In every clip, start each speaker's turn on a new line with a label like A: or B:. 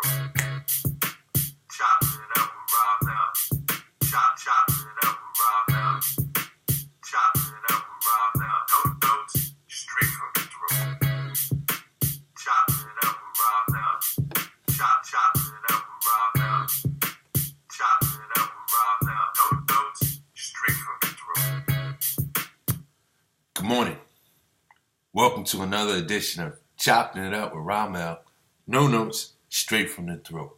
A: throat. Chopping it up with Ramel. Chopping it up with Ramel. Chopping it up with Ramel. No notes, straight from the throat. Chopping it up with Ramel. Chopping it up with Ramel. Chopping it up with Ramel. No notes, straight from the throat.
B: Good morning. Welcome to another edition of Chopping It Up with Ramel. No notes, straight from the throat.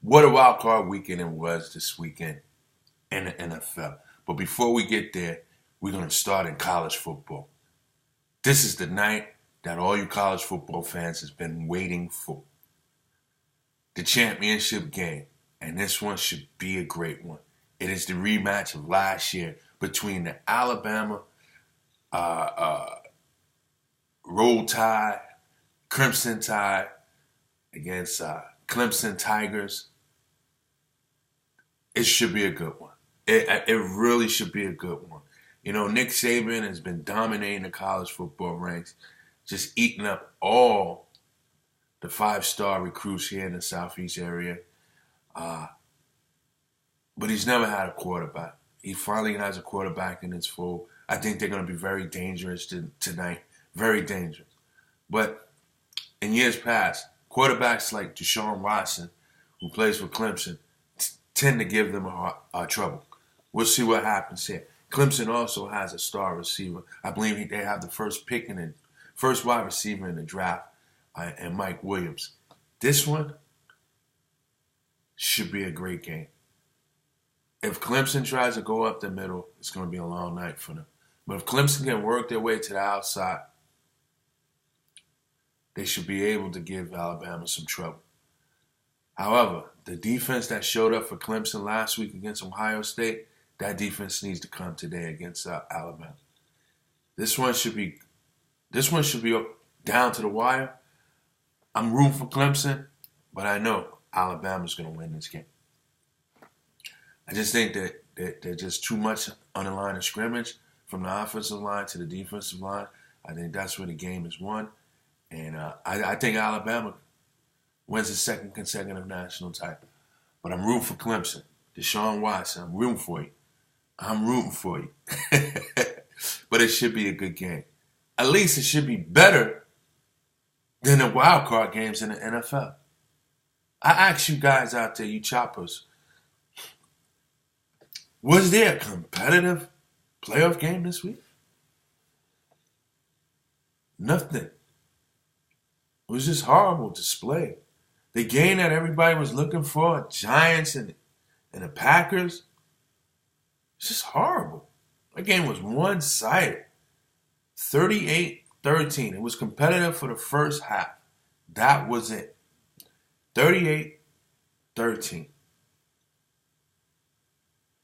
B: What a wild card weekend it was this weekend in the NFL. But before we get there, we're going to start in college football. This is the night that all you college football fans has been waiting for. The championship game. And this one should be a great one. It is the rematch of last year between the Alabama Roll Tide, Crimson Tide against Clemson Tigers. It should be a good one. It really should be a good one. You know, Nick Saban has been dominating the college football ranks, just eating up all the 5-star recruits here in the Southeast area. But he's never had a quarterback. He finally has a quarterback in his fold. I think they're going to be very dangerous tonight. Very dangerous. But in years past, quarterbacks like Deshaun Watson, who plays for Clemson, tend to give them trouble. We'll see what happens here. Clemson also has a star receiver. I believe they have the first wide receiver in the draft, and Mike Williams. This one should be a great game. If Clemson tries to go up the middle, it's going to be a long night for them. But if Clemson can work their way to the outside, they should be able to give Alabama some trouble. However, the defense that showed up for Clemson last week against Ohio State, that defense needs to come today against Alabama. This one should be down to the wire. I'm rooting for Clemson, but I know Alabama's going to win this game. I just think that there's just too much on the line of scrimmage from the offensive line to the defensive line. I think that's where the game is won. And I think Alabama wins the second consecutive national title. But I'm rooting for Clemson. Deshaun Watson, I'm rooting for you. But it should be a good game. At least it should be better than the wild card games in the NFL. I ask you guys out there, you choppers, was there a competitive playoff game this week? Nothing. It was just horrible display. The game that everybody was looking for, Giants and the Packers, it's just horrible. That game was one-sided. 38-13. It was competitive for the first half. That was it. 38-13.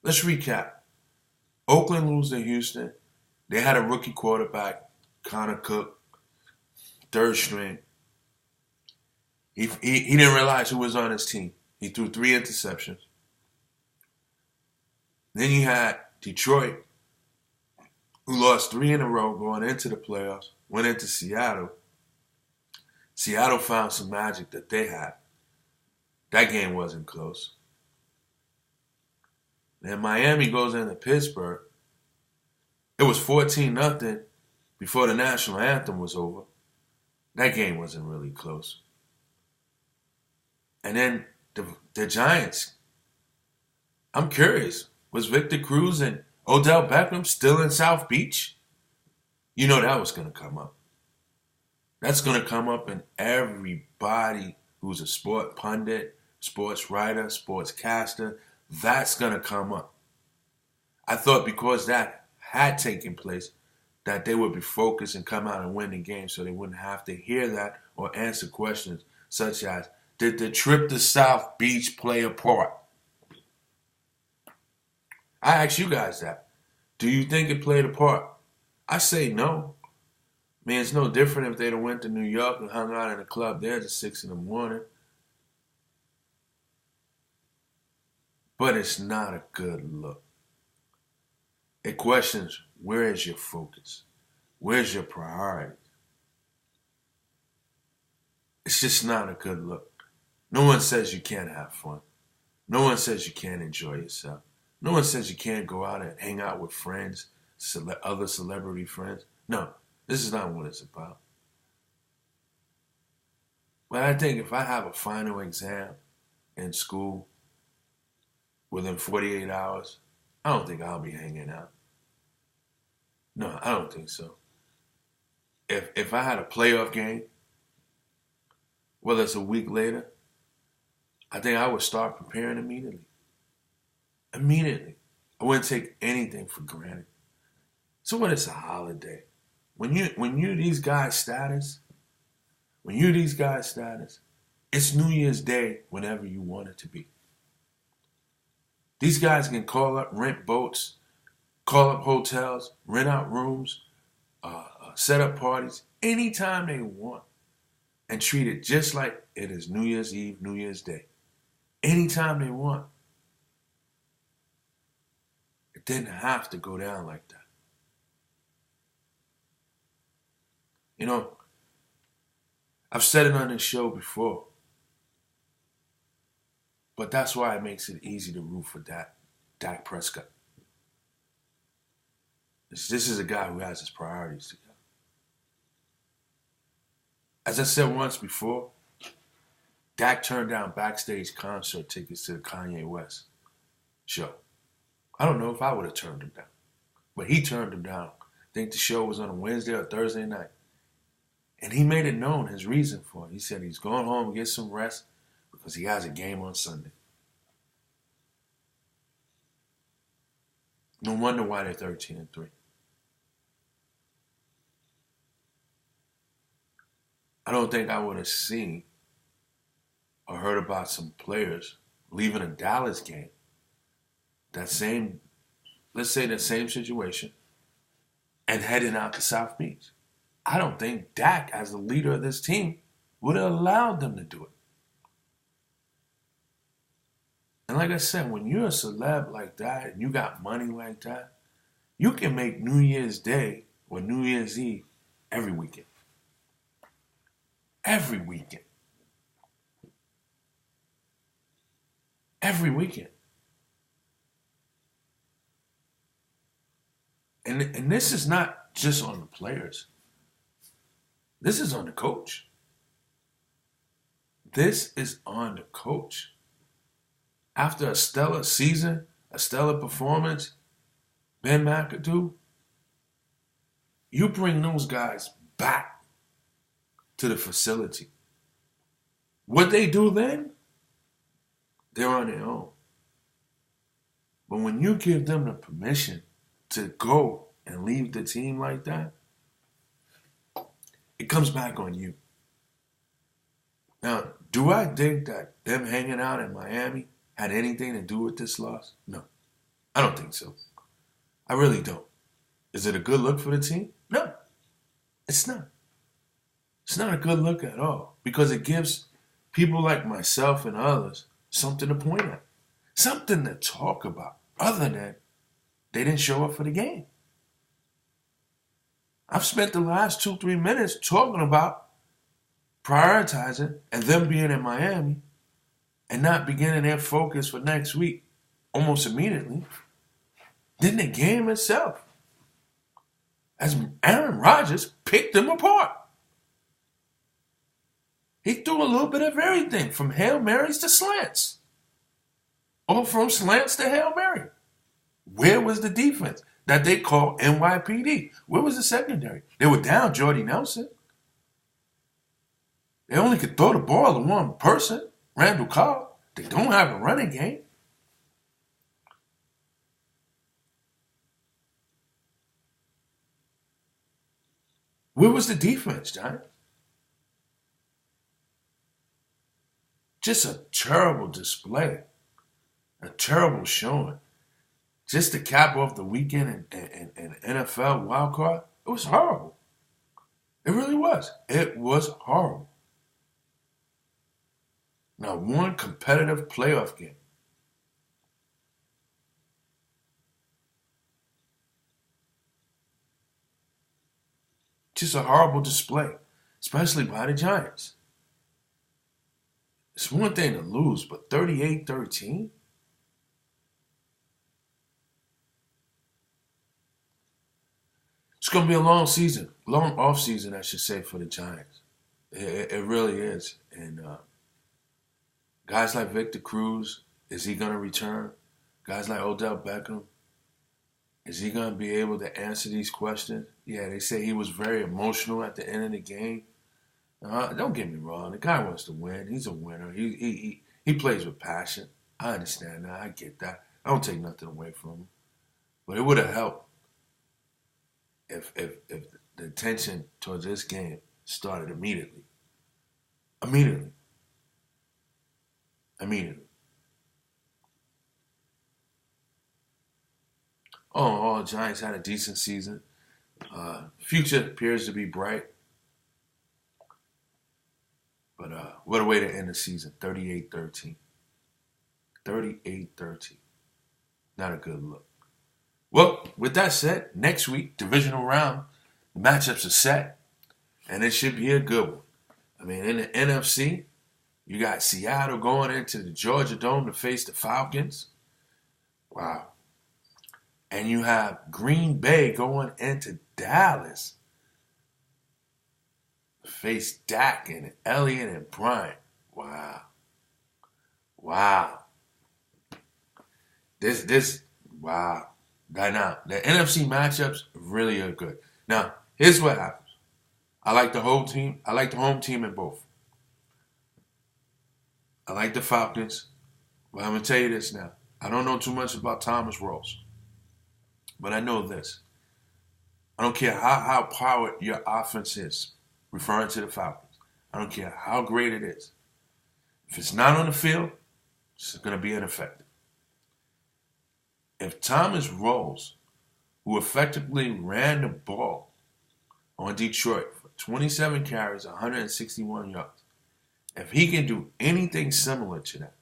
B: Let's recap. Oakland lose to Houston. They had a rookie quarterback, Connor Cook, third string. He didn't realize who was on his team. He threw 3 interceptions. Then you had Detroit, who lost 3 in a row going into the playoffs, went into Seattle. Seattle found some magic that they had. That game wasn't close. Then Miami goes into Pittsburgh. It was 14-0 before the national anthem was over. That game wasn't really close. And then the Giants. I'm curious. Was Victor Cruz and Odell Beckham still in South Beach? You know that was going to come up. That's going to come up in everybody who's a sport pundit, sports writer, sportscaster. That's going to come up. I thought because that had taken place, that they would be focused and come out and win the game so they wouldn't have to hear that or answer questions such as, did the trip to South Beach play a part? I ask you guys that. Do you think it played a part? I say no. I mean, it's no different if they'd have went to New York and hung out in a club there till 6 in the morning. But it's not a good look. It questions, where is your focus? Where's your priority? It's just not a good look. No one says you can't have fun. No one says you can't enjoy yourself. No one says you can't go out and hang out with friends, other celebrity friends. No, this is not what it's about. But I think if I have a final exam in school within 48 hours, I don't think I'll be hanging out. No, I don't think so. If I had a playoff game, whether it's a week later, I think I would start preparing immediately. Immediately. I wouldn't take anything for granted. So when it's a holiday, when you these guys' status, it's New Year's Day whenever you want it to be. These guys can call up, rent boats, call up hotels, rent out rooms, set up parties anytime they want, and treat it just like it is New Year's Eve, New Year's Day. Anytime they want. It didn't have to go down like that. You know, I've said it on this show before, but that's why it makes it easy to root for Dak Prescott. This is a guy who has his priorities together. As I said once before, Dak turned down backstage concert tickets to the Kanye West show. I don't know if I would have turned him down, but he turned him down. I think the show was on a Wednesday or Thursday night. And he made it known his reason for it. He said he's going home to get some rest because he has a game on Sunday. No wonder why they're 13-3. I don't think I would have seen or heard about some players leaving a Dallas game, let's say the same situation, and heading out to South Beach. I don't think Dak, as the leader of this team, would have allowed them to do it. And like I said, when you're a celeb like that and you got money like that, you can make New Year's Day or New Year's Eve every weekend. Every weekend. Every weekend. And this is not just on the players. This is on the coach. This is on the coach. After a stellar season, a stellar performance, Ben McAdoo, you bring those guys back to the facility. What they do then, they're on their own. But when you give them the permission to go and leave the team like that, it comes back on you. Now, do I think that them hanging out in Miami had anything to do with this loss? No. I don't think so. I really don't. Is it a good look for the team? No. It's not. It's not a good look at all because it gives people like myself and others something to point at, something to talk about other than they didn't show up for the game. I've spent the last 2-3 minutes talking about prioritizing and them being in Miami and not beginning their focus for next week almost immediately. Then the game itself, as Aaron Rodgers picked them apart. He threw a little bit of everything, from Hail Marys to slants. Or from slants to Hail Mary. Where was the defense that they call NYPD? Where was the secondary? They were down Jordy Nelson. They only could throw the ball to one person, Randall Cobb. They don't have a running game. Where was the defense, John? Just a terrible display. A terrible showing. Just to cap off the weekend in NFL wild card, it was horrible. It really was. It was horrible. Now, one competitive playoff game. Just a horrible display, especially by the Giants. It's one thing to lose, but 38-13? It's going to be a long season, long off season, I should say, for the Giants. It really is. And guys like Victor Cruz, is he going to return? Guys like Odell Beckham, is he going to be able to answer these questions? Yeah, they say he was very emotional at the end of the game. Don't get me wrong. The guy wants to win. He's a winner. He plays with passion. I understand that. I get that. I don't take nothing away from him. But it would have helped if the attention towards this game started immediately. Immediately. All the Giants had a decent season. Future appears to be bright. But what a way to end the season. 38-13. 38-13. Not a good look. Well, with that said, next week, divisional round, the matchups are set. And it should be a good one. I mean, in the NFC, you got Seattle going into the Georgia Dome to face the Falcons. Wow. And you have Green Bay going into Dallas to face Dak and Elliott and Bryant. Wow. Wow. Right now, the NFC matchups really are good. Now, here's what happens. I like the whole team. I like the home team in both. I like the Falcons. But I'm going to tell you this now. I don't know too much about Thomas Rawls. But I know this. I don't care how powered your offense is, referring to the Falcons. I don't care how great it is. If it's not on the field, it's going to be ineffective. If Thomas Rawls, who effectively ran the ball on Detroit for 27 carries, 161 yards, if he can do anything similar to that,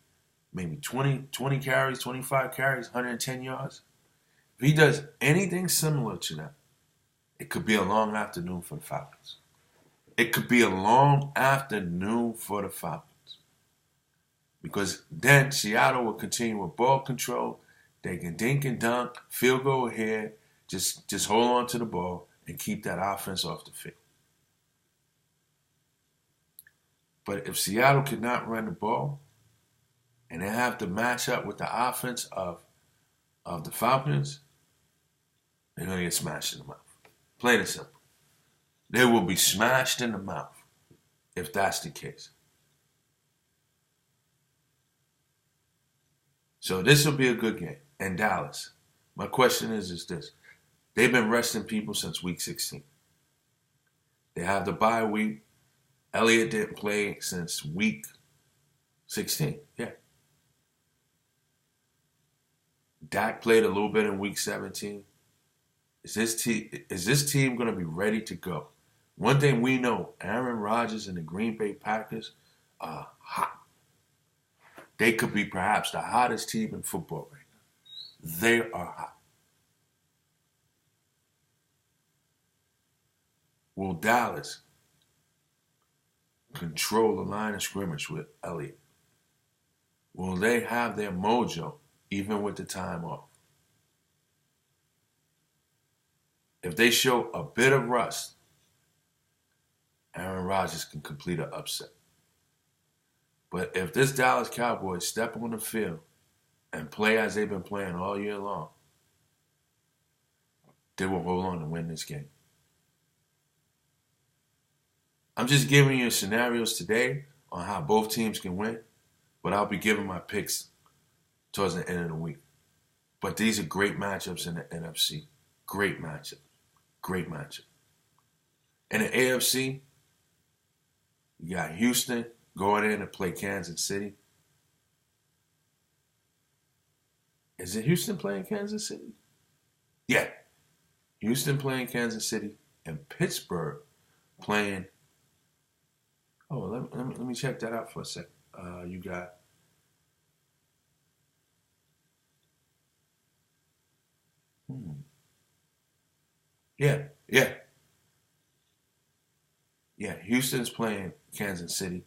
B: maybe 20 carries, 25 carries, 110 yards, if he does anything similar to that, it could be a long afternoon for the Falcons. It could be a long afternoon for the Falcons. Because then Seattle will continue with ball control. They can dink and dunk, field goal ahead, just hold on to the ball and keep that offense off the field. But if Seattle cannot run the ball and they have to match up with the offense of the Falcons, they're going to get smashed in the mouth. Plain and simple. They will be smashed in the mouth if that's the case. So this will be a good game. And Dallas, my question is this. They've been resting people since week 16. They have the bye week. Elliott didn't play since week 16. Yeah. Dak played a little bit in week 17. Is this team going to be ready to go? One thing we know, Aaron Rodgers and the Green Bay Packers are hot. They could be perhaps the hottest team in football right now. They are hot. Will Dallas control the line of scrimmage with Elliott? Will they have their mojo even with the time off? If they show a bit of rust, Aaron Rodgers can complete an upset. But if this Dallas Cowboys step on the field and play as they've been playing all year long, they will hold on to win this game. I'm just giving you scenarios today on how both teams can win, but I'll be giving my picks towards the end of the week. But these are great matchups in the NFC. Great matchup. Great matchup. In the AFC, you got Houston going in to play Kansas City. Is it Houston playing Kansas City? Yeah. Houston playing Kansas City and Pittsburgh playing. Oh, let me check that out for a second. You got. Yeah. Yeah, Houston's playing Kansas City,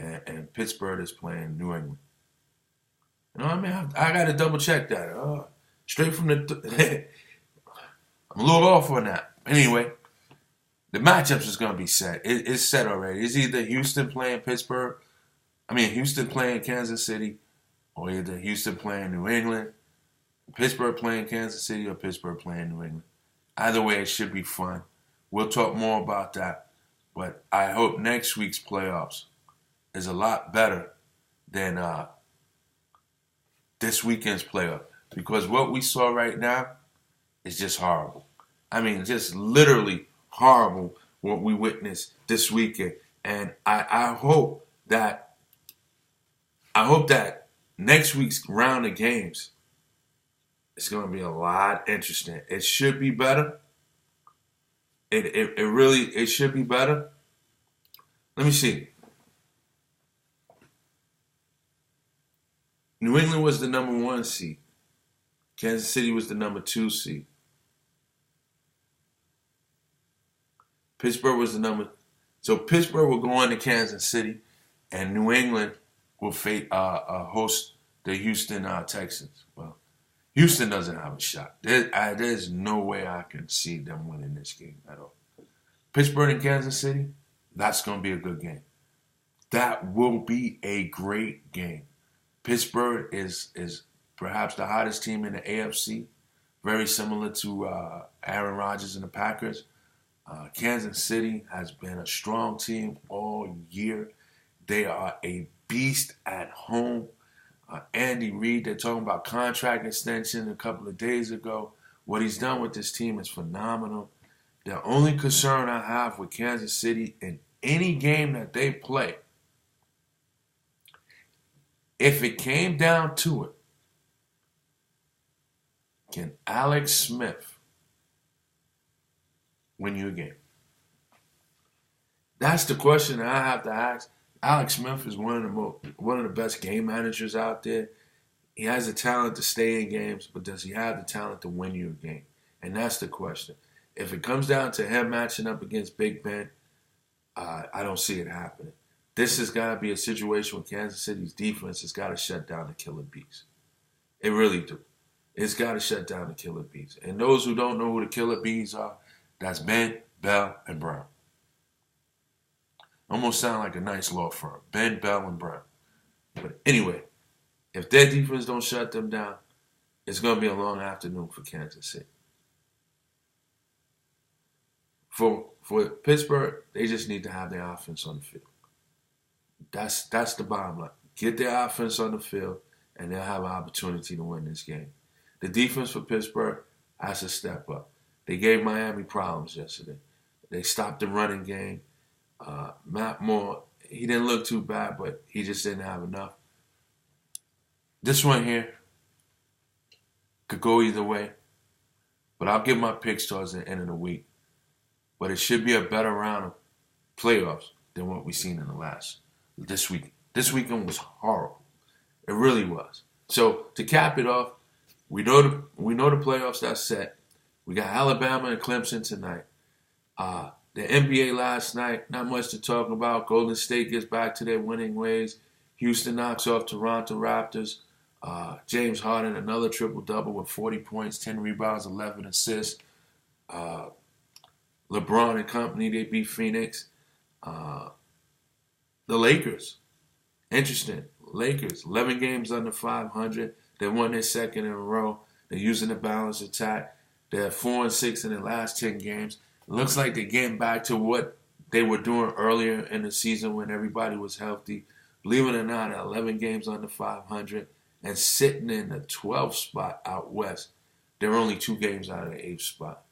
B: and Pittsburgh is playing New England. You know what I mean? I got to double check that. Straight from the... I'm a little off on that. Anyway, the matchups is going to be set. It's set already. It's either Houston playing Houston playing Kansas City, or either Houston playing New England, Pittsburgh playing Kansas City, or Pittsburgh playing New England. Either way, it should be fun. We'll talk more about that. But I hope next week's playoffs is a lot better than this weekend's playoff. Because what we saw right now is just horrible. I mean, just literally horrible what we witnessed this weekend. And I hope that next week's round of games is going to be a lot interesting. It should be better. It should be better. Let me see. New England was the number 1 seed. Kansas City was the number 2 seed. Pittsburgh was the number. So Pittsburgh will go into Kansas City, and New England will host the Houston Texans. Well, Houston doesn't have a shot. There's no way I can see them winning this game at all. Pittsburgh and Kansas City, that's going to be a good game. That will be a great game. Pittsburgh is perhaps the hottest team in the AFC, very similar to Aaron Rodgers and the Packers. Kansas City has been a strong team all year. They are a beast at home. Andy Reid, they're talking about contract extension a couple of days ago. What he's done with this team is phenomenal. The only concern I have with Kansas City in any game that they play, if it came down to it, can Alex Smith win you a game? That's the question that I have to ask. Alex Smith is one of the best game managers out there. He has the talent to stay in games, but does he have the talent to win you a game? And that's the question. If it comes down to him matching up against Big Ben, I don't see it happening. This has got to be a situation where Kansas City's defense has got to shut down the killer bees. It really do. It's got to shut down the killer bees. And those who don't know who the killer bees are, that's Ben, Bell, and Brown. Almost sound like a nice law firm. Ben, Bell, and Brown. But anyway, if their defense don't shut them down, it's going to be a long afternoon for Kansas City. For Pittsburgh, they just need to have their offense on the field. That's the bottom line. Get their offense on the field, and they'll have an opportunity to win this game. The defense for Pittsburgh has to step up. They gave Miami problems yesterday. They stopped the running game. Matt Moore, he didn't look too bad, but he just didn't have enough. This one here could go either way, but I'll give my picks towards the end of the week. But it should be a better round of playoffs than what we've seen in this week. This weekend was horrible. It really was. So to cap it off, we know the playoffs that's set. We got Alabama and Clemson tonight. The NBA last night, not much to talk about. Golden State gets back to their winning ways. Houston knocks off Toronto Raptors. James Harden, another triple-double with 40 points, 10 rebounds, 11 assists. LeBron and company, they beat Phoenix. The Lakers, interesting. Lakers, 11 games under 500. They won their second in a row. They're using the balanced attack. They're 4-6 in their last 10 games. It looks like they're getting back to what they were doing earlier in the season when everybody was healthy. Believe it or not, 11 games under 500 and sitting in the 12th spot out west. They're only 2 games out of the 8th spot.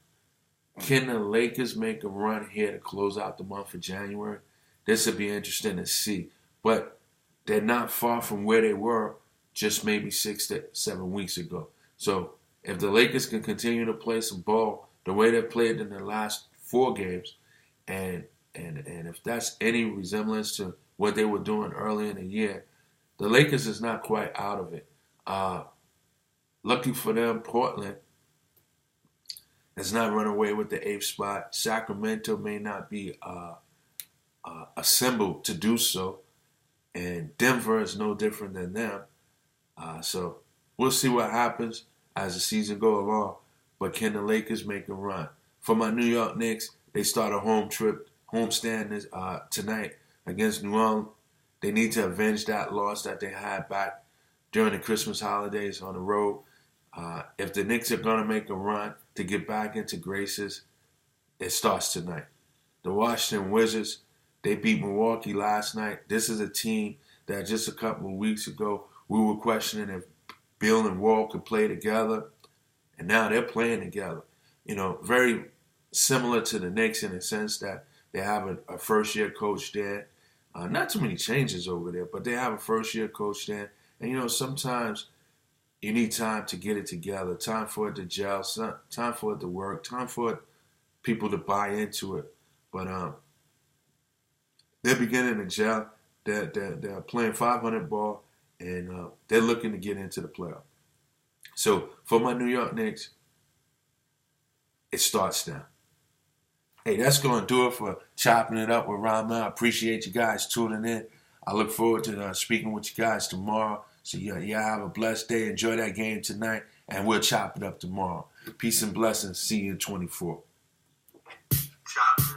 B: Can the Lakers make a run here to close out the month of January? This would be interesting to see. But they're not far from where they were just maybe 6 to 7 weeks ago. So if the Lakers can continue to play some ball the way they played in the last 4 games, and if that's any resemblance to what they were doing early in the year, the Lakers is not quite out of it. Lucky for them, Portland has not run away with the 8th spot. Sacramento may not be assembled to do so. And Denver is no different than them. So we'll see what happens as the season goes along. But can the Lakers make a run? For my New York Knicks, they start a homestand tonight against New Orleans. They need to avenge that loss that they had back during the Christmas holidays on the road. If the Knicks are going to make a run to get back into graces, it starts tonight. The Washington Wizards, they beat Milwaukee last night. This is a team that just a couple of weeks ago we were questioning if Bill and Walt could play together, and now they're playing together. Very similar to the Knicks in the sense that they have a first-year coach there. Not too many changes over there, but they have a first-year coach there. And, sometimes you need time to get it together, time for it to gel, time for it to work, time for people to buy into it. But they're beginning to gel. They're playing 500 ball, and they're looking to get into the playoff. So for my New York Knicks, it starts now. Hey, that's going to do it for Chopping It Up with Ramel. I appreciate you guys tuning in. I look forward to speaking with you guys tomorrow. So y'all have a blessed day. Enjoy that game tonight, and we'll chop it up tomorrow. Peace and blessings. See you in 24.
A: Chop.